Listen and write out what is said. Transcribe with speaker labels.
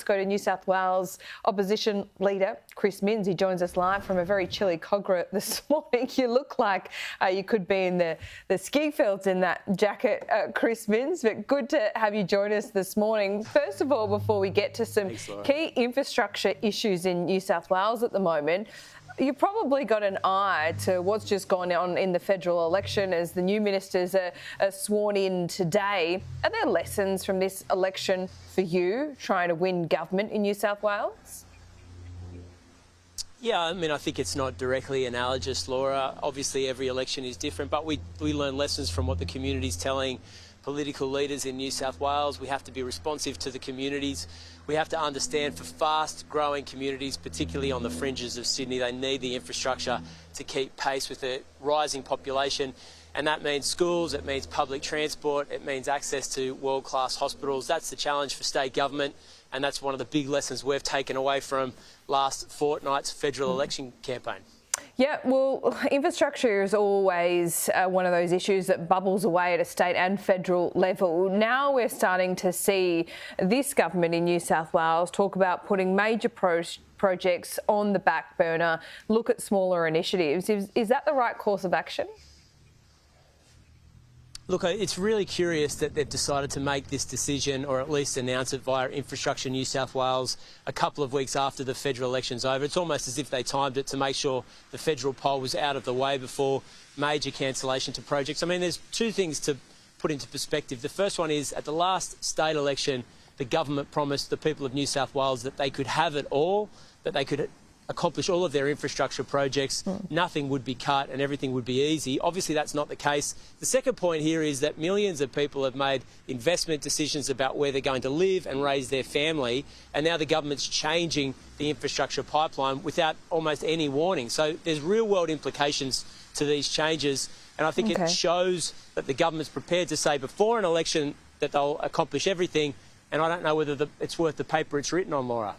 Speaker 1: go to New South Wales opposition leader Chris Minns. He joins us live from a very chilly Cogra this morning. You look like you could be in the ski fields in that jacket, Chris Minns, but good to have you join us this morning. First of all, before we get to some key infrastructure issues in New South Wales at the moment, you've probably got an eye to what's just gone on in the federal election as the new ministers are sworn in today. Are there lessons from this election for you trying to win government in New South Wales?
Speaker 2: Yeah, I mean, I think it's not directly analogous, Laura. Obviously, every election is different, but we learn lessons from what the community's telling political leaders in New South Wales. We have to be responsive to the communities. We have to understand for fast-growing communities, particularly on the fringes of Sydney, they need the infrastructure to keep pace with the rising population. And that means schools, it means public transport, it means access to world-class hospitals. That's the challenge for state government, and that's one of the big lessons we've taken away from last fortnight's federal election campaign.
Speaker 1: Yeah, well, infrastructure is always one of those issues that bubbles away at a state and federal level. Now we're starting to see this government in New South Wales talk about putting major projects on the back burner, look at smaller initiatives. Is that the right course of action?
Speaker 2: Look, it's really curious that they've decided to make this decision, or at least announce it via Infrastructure New South Wales, a couple of weeks after the federal election's over. It's almost as if they timed it to make sure the federal poll was out of the way before major cancellation to projects. I mean, there's two things to put into perspective. The first one is, at the last state election, the government promised the people of New South Wales that they could have it all, that they could accomplish all of their infrastructure projects, nothing would be cut and everything would be easy. Obviously, that's not the case. The second point here is that millions of people have made investment decisions about where they're going to live and raise their family, and now the government's changing the infrastructure pipeline without almost any warning. So there's real-world implications to these changes, and I think it shows that the government's prepared to say before an election that they'll accomplish everything, and I don't know whether it's worth the paper it's written on, Laura.